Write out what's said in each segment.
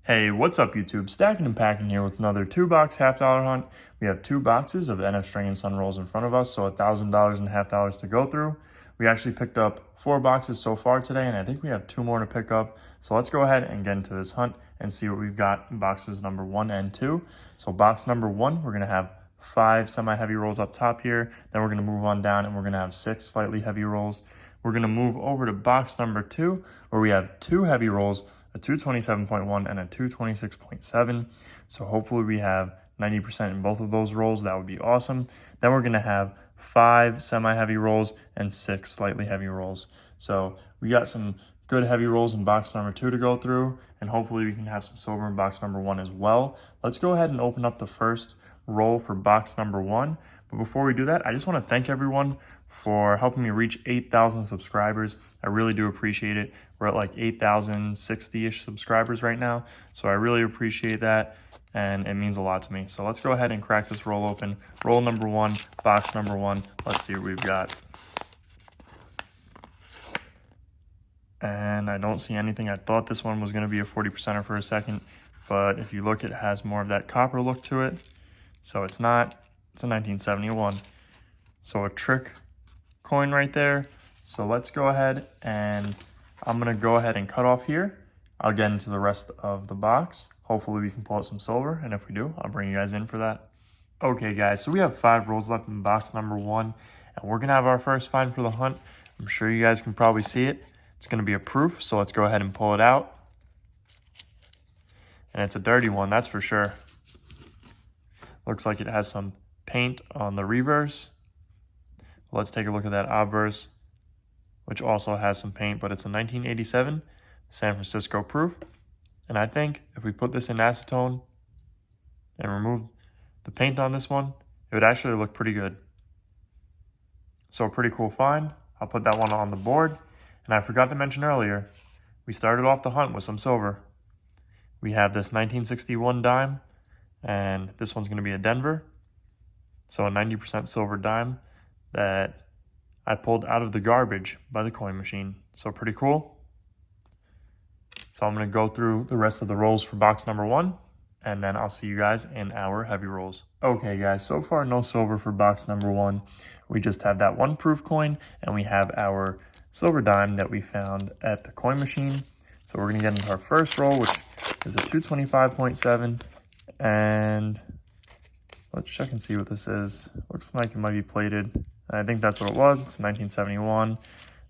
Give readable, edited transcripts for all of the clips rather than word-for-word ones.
Hey, what's up YouTube? Stacking and Packing here with another $2 half-dollar hunt. We have 2 boxes of NF String and Sun rolls in front of us, so $1,000 and half-dollars to go through. We actually picked up 4 boxes so far today, and I think we have 2 more to pick up. So let's go ahead and get into this hunt and see what we've got in boxes number 1 and 2. So box number 1, we're going to have 5 semi-heavy rolls up top here. Then we're going to move on down and we're going to have 6 slightly heavy rolls. We're going to move over to box number 2, where we have 2 heavy rolls, a 227.1 and a 226.7. So hopefully we have 90% in both of those rolls. That would be awesome. Then we're going to have 5 semi-heavy rolls and 6 slightly heavy rolls. So we got some good heavy rolls in box number 2 to go through, and hopefully we can have some silver in box number 1 as well. Let's go ahead and open up the first roll for box number 1. But before we do that, I just want to thank everyone for helping me reach 8,000 subscribers. I really do appreciate it. We're at like 8,060-ish subscribers right now, so I really appreciate that, and it means a lot to me. So let's go ahead and crack this roll open. Roll number 1, box number 1. Let's see what we've got. And I don't see anything. I thought this one was going to be a 40%er for a second, but if you look, it has more of that copper look to it. So it's not. It's a 1971. So a trick coin right there. So let's go ahead and I'm going to go ahead and cut off here. I'll get into the rest of the box. Hopefully we can pull out some silver, and if we do, I'll bring you guys in for that. Okay guys, so we have 5 rolls left in box number 1, and we're going to have our first find for the hunt. I'm sure you guys can probably see it. It's going to be a proof, so let's go ahead and pull it out. And it's a dirty one, that's for sure. Looks like it has some paint on the reverse. Let's take a look at that obverse, which also has some paint, but it's a 1987 San Francisco proof. And I think if we put this in acetone and remove the paint on this one, it would actually look pretty good. So a pretty cool find. I'll put that one on the board. And I forgot to mention earlier, we started off the hunt with some silver. We have this 1961 dime, and this one's going to be a Denver. So a 90% silver dime that I pulled out of the garbage by the coin machine. So pretty cool. So I'm going to go through the rest of the rolls for box number 1, and then I'll see you guys in our heavy rolls. Okay guys, so far no silver for box number 1. We just have that 1 proof coin, and we have our silver dime that we found at the coin machine. So we're going to get into our first roll, which is a 225.7, and let's check and see what this is. Looks like it might be plated. I think that's what it was. It's 1971. And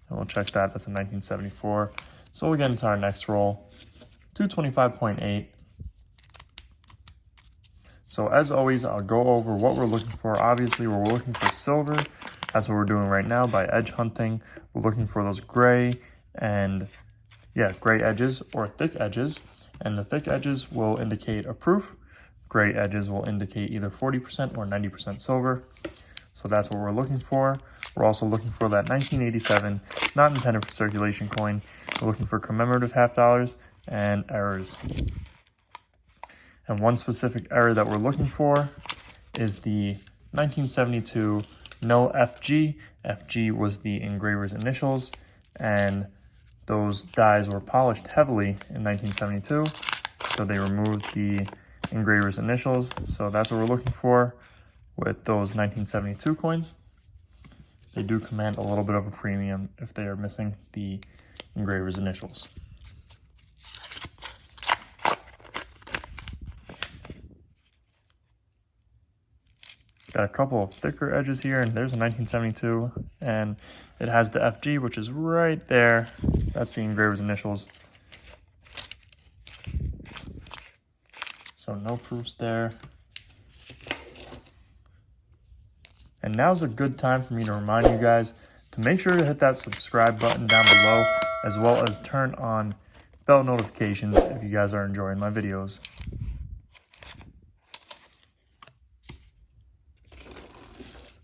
we'll check that. That's a 1974. So we'll get into our next roll. 225.8. So as always, I'll go over what we're looking for. Obviously, we're looking for silver. That's what we're doing right now by edge hunting. We're looking for those gray and, gray edges or thick edges. And the thick edges will indicate a proof. Gray edges will indicate either 40% or 90% silver. So that's what we're looking for. We're also looking for that 1987, not intended for circulation coin. We're looking for commemorative half-dollars and errors. And one specific error that we're looking for is the 1972 no FG. FG was the engraver's initials, and those dies were polished heavily in 1972. So they removed the engraver's initials. So that's what we're looking for with those 1972 coins. They do command a little bit of a premium if they are missing the engraver's initials. Got a couple of thicker edges here, and there's a 1972, and it has the FG, which is right there. That's the engraver's initials. So no proofs there. And now's a good time for me to remind you guys to make sure to hit that subscribe button down below, as well as turn on bell notifications if you guys are enjoying my videos.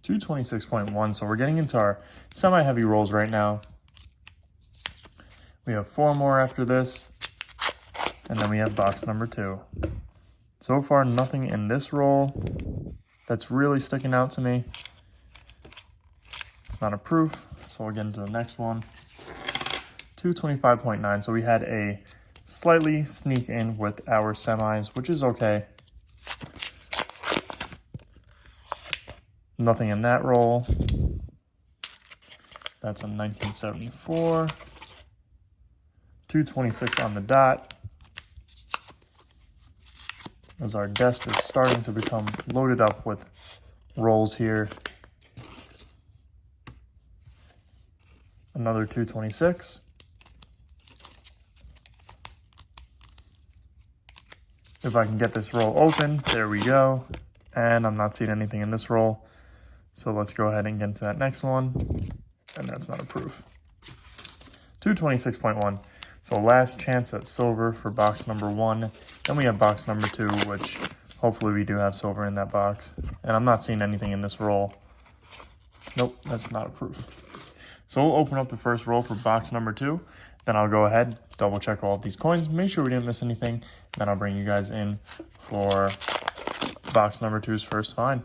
$226.1, so we're getting into our semi-heavy rolls right now. We have 4 more after this, and then we have box number 2. So far, nothing in this roll that's really sticking out to me. It's not a proof, so we'll get into the next one. 225.9, so we had a slightly sneak in with our semis, which is okay. Nothing in that roll. That's a 1974. 226 on the dot. As our desk is starting to become loaded up with rolls here. Another 226. If I can get this roll open, there we go. And I'm not seeing anything in this roll. So let's go ahead and get into that next one. And that's not a proof. 226.1. So last chance at silver for box number 1. Then we have box number 2, which hopefully we do have silver in that box. And I'm not seeing anything in this roll. Nope, that's not a proof. So we'll open up the first roll for box number 2. Then I'll go ahead, double check all of these coins, make sure we didn't miss anything. Then I'll bring you guys in for box number 2's first find.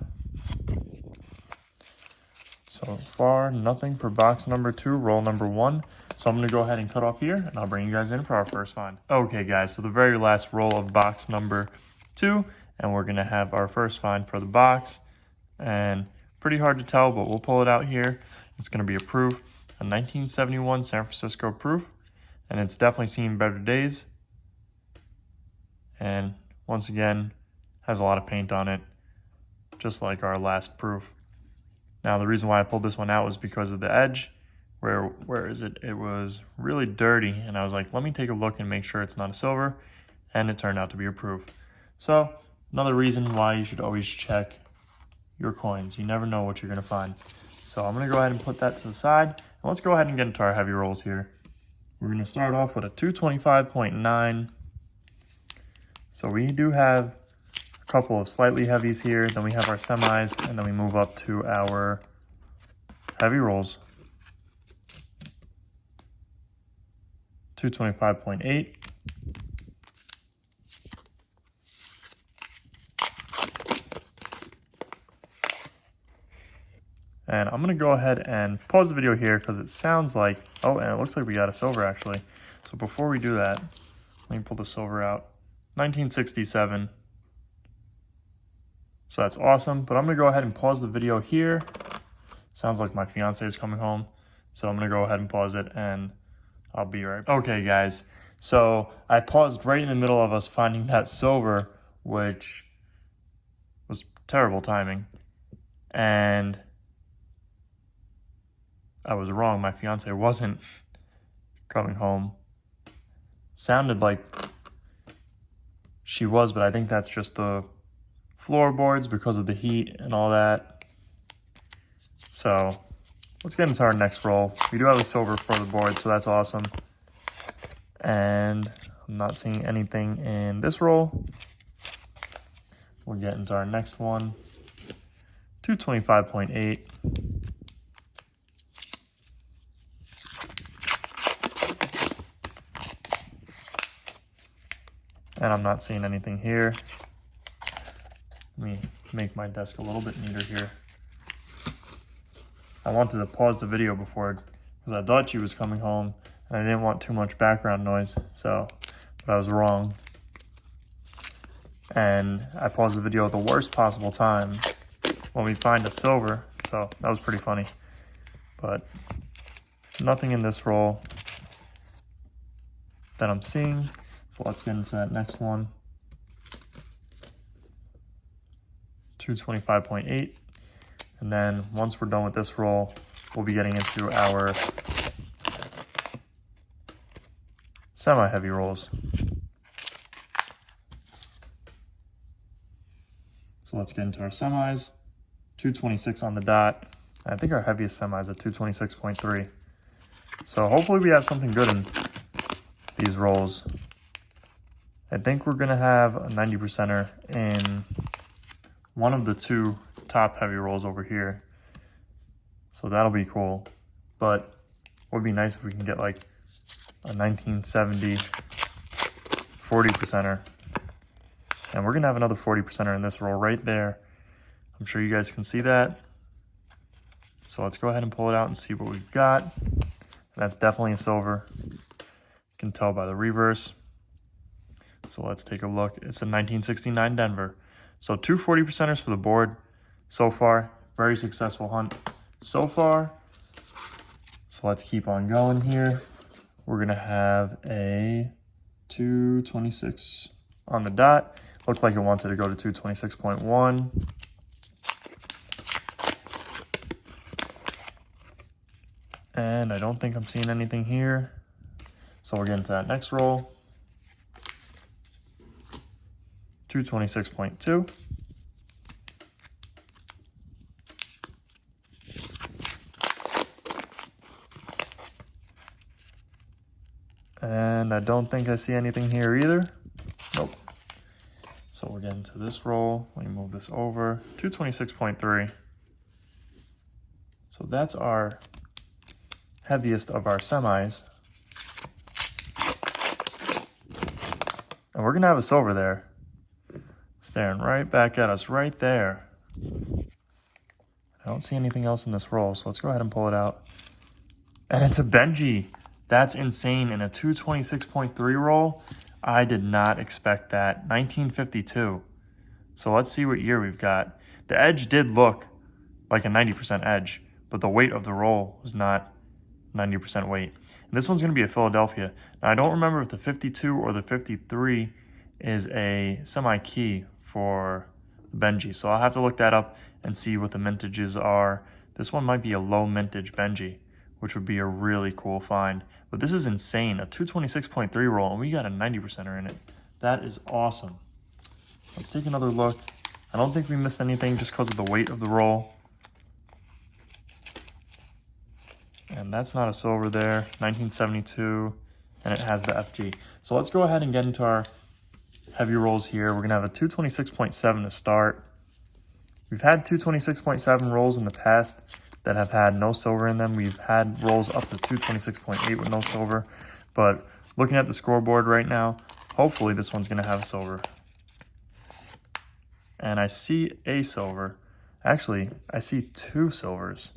So far, nothing for box number 2, roll number 1. So I'm going to go ahead and cut off here, and I'll bring you guys in for our first find. Okay, guys, so the very last roll of box number 2, and we're going to have our first find for the box. And pretty hard to tell, but we'll pull it out here. It's going to be a proof, a 1971 San Francisco proof, and it's definitely seen better days. And once again, has a lot of paint on it, just like our last proof. Now, the reason why I pulled this one out was because of the edge. Where is it? It was really dirty, and I was like, let me take a look and make sure it's not a silver, and it turned out to be a proof. So another reason why you should always check your coins. You never know what you're going to find. So I'm going to go ahead and put that to the side, and let's go ahead and get into our heavy rolls here. We're going to start off with a 225.9. So we do have a couple of slightly heavies here, then we have our semis, and then we move up to our heavy rolls. 225.8. And I'm going to go ahead and pause the video here because it sounds like, oh, and it looks like we got a silver actually. So before we do that, let me pull the silver out. 1967. So that's awesome, but I'm going to go ahead and pause the video here. Sounds like my fiance is coming home. So I'm going to go ahead and pause it and I'll be right back. Okay, guys. So I paused right in the middle of us finding that silver, which was terrible timing. And I was wrong. My fiance wasn't coming home. Sounded like she was, but I think that's just the floorboards because of the heat and all that. So let's get into our next roll. We do have a silver for the board, so that's awesome. And I'm not seeing anything in this roll. We'll get into our next one. 225.8. And I'm not seeing anything here. Let me make my desk a little bit neater here. I wanted to pause the video before because I thought she was coming home and I didn't want too much background noise, but I was wrong. And I paused the video at the worst possible time when we find a silver, so that was pretty funny. But nothing in this roll that I'm seeing, so let's get into that next one. 225.8. And then once we're done with this roll, we'll be getting into our semi-heavy rolls. So let's get into our semis. 226 on the dot. I think our heaviest semi is at 226.3. So hopefully we have something good in these rolls. I think we're going to have a 90%er in one of the two top heavy rolls over here. So that'll be cool. But it would be nice if we can get like a 1970 40%er. And we're going to have another 40%er in this roll right there. I'm sure you guys can see that. So let's go ahead and pull it out and see what we've got. And that's definitely a silver. You can tell by the reverse. So let's take a look. It's a 1969 Denver. So 2 40%ers for the board so far. Very successful hunt so far. So let's keep on going here. We're going to have a 226 on the dot. Looked like it wanted to go to 226.1. And I don't think I'm seeing anything here. So we're getting to that next roll. 226.2. And I don't think I see anything here either. Nope. So we're getting to this roll. Let me move this over. 226.3. So that's our heaviest of our semis. And we're gonna have a silver there. Staring right back at us right there. I don't see anything else in this roll, so let's go ahead and pull it out. And it's a Benji. That's insane. In a 226.3 roll, I did not expect that. 1952. So let's see what year we've got. The edge did look like a 90% edge, but the weight of the roll was not 90% weight. And this one's going to be a Philadelphia. Now, I don't remember if the 52 or the 53 is a semi-key for the Benji, so I'll have to look that up and see what the mintages are. This one might be a low mintage Benji, which would be a really cool find. But this is insane, a 226.3 roll, and we got a 90%er in it. That is awesome. Let's take another look. I don't think we missed anything just because of the weight of the roll. And that's not a silver there, 1972, and it has the FG. So let's go ahead and get into our heavy rolls here. We're gonna have a 226.7 to start. We've had 226.7 rolls in the past that have had no silver in them. We've had rolls up to 226.8 with no silver, but looking at the scoreboard right now, hopefully this one's gonna have a silver. And I see a silver. Actually, I see 2 silvers.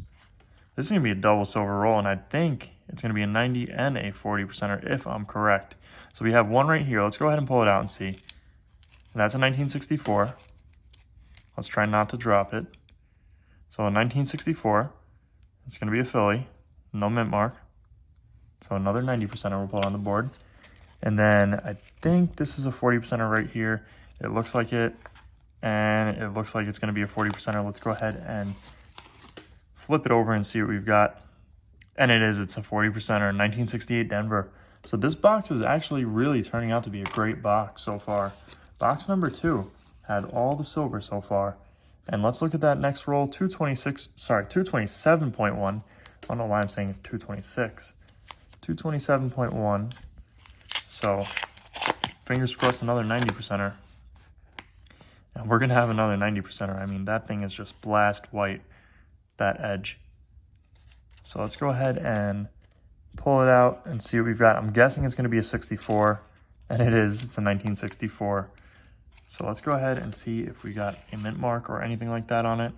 This is gonna be a double silver roll, and I think it's gonna be a 90 and a 40%er if I'm correct. So we have one right here. Let's go ahead and pull it out and see. And that's a 1964. Let's try not to drop it. So a 1964, it's gonna be a Philly, no mint mark. So another 90%er we'll put on the board. And then I think this is a 40%er right here. It looks like it, and it looks like it's gonna be a 40%er. Let's go ahead and flip it over and see what we've got. And it is, it's a 40%er, 1968 Denver. So this box is actually really turning out to be a great box so far. Box number 2 had all the silver so far. And let's look at that next roll, 227.1. I don't know why I'm saying 226. 227.1. So fingers crossed another 90%er. And we're gonna have another 90%er. I mean, that thing is just blast white, that edge. So let's go ahead and pull it out and see what we've got. I'm guessing it's going to be a 64, and it is. It's a 1964. So let's go ahead and see if we got a mint mark or anything like that on it.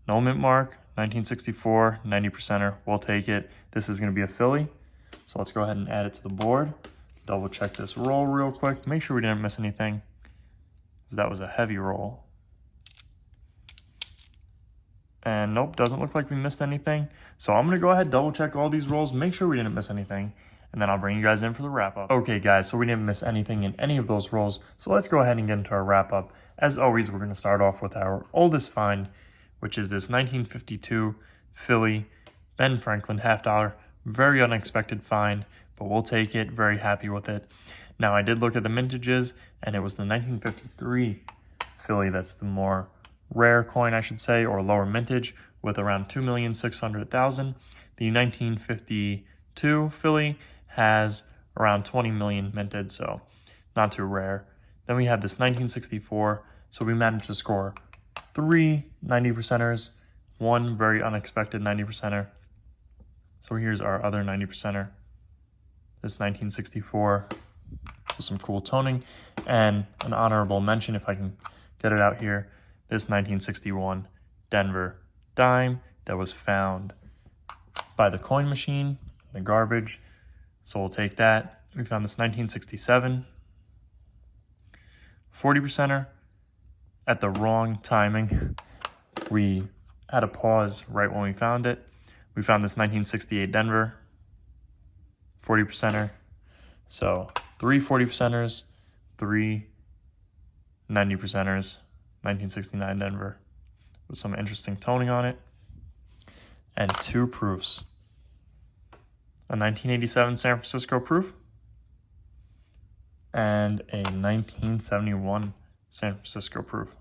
No mint mark, 1964, 90%er. We'll take it. This is going to be a Philly. So let's go ahead and add it to the board. Double check this roll real quick. Make sure we didn't miss anything, because that was a heavy roll. And nope, doesn't look like we missed anything. So I'm gonna go ahead, double check all these rolls, make sure we didn't miss anything, and then I'll bring you guys in for the wrap up. Okay guys, so we didn't miss anything in any of those rolls. So let's go ahead and get into our wrap up. As always, we're gonna start off with our oldest find, which is this 1952 Philly Ben Franklin $50. Very unexpected find, but we'll take it, very happy with it. Now I did look at the mintages, and it was the 1953 Philly that's the more rare coin, I should say, or lower mintage, with around 2,600,000. The 1952 Philly has around 20 million minted, so not too rare. Then we have this 1964, so we managed to score 3 90%ers, 1 very unexpected 90%er. So here's our other 90%er, this 1964, with some cool toning, and an honorable mention, if I can get it out here, this 1961 Denver dime that was found by the coin machine, the garbage. So we'll take that. We found this 1967 40%er at the wrong timing. We had a pause right when we found it. We found this 1968 Denver 40%er. So 3 40%ers, 3 90%ers, 1969 Denver with some interesting toning on it, and 2 proofs. A 1987 San Francisco proof and a 1971 San Francisco proof.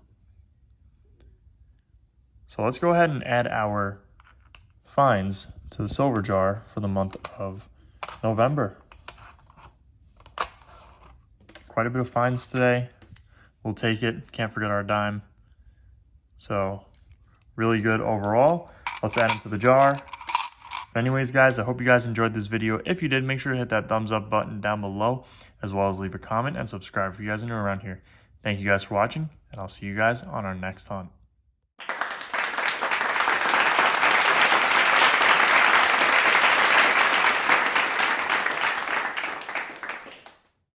So let's go ahead and add our finds to the silver jar for the month of November. Quite a bit of finds today. We'll take it. Can't forget our dime. So really good overall. Let's add them to the jar. But anyways, guys, I hope you guys enjoyed this video. If you did, make sure to hit that thumbs up button down below, as well as leave a comment and subscribe if you guys are new around here. Thank you guys for watching, and I'll see you guys on our next hunt.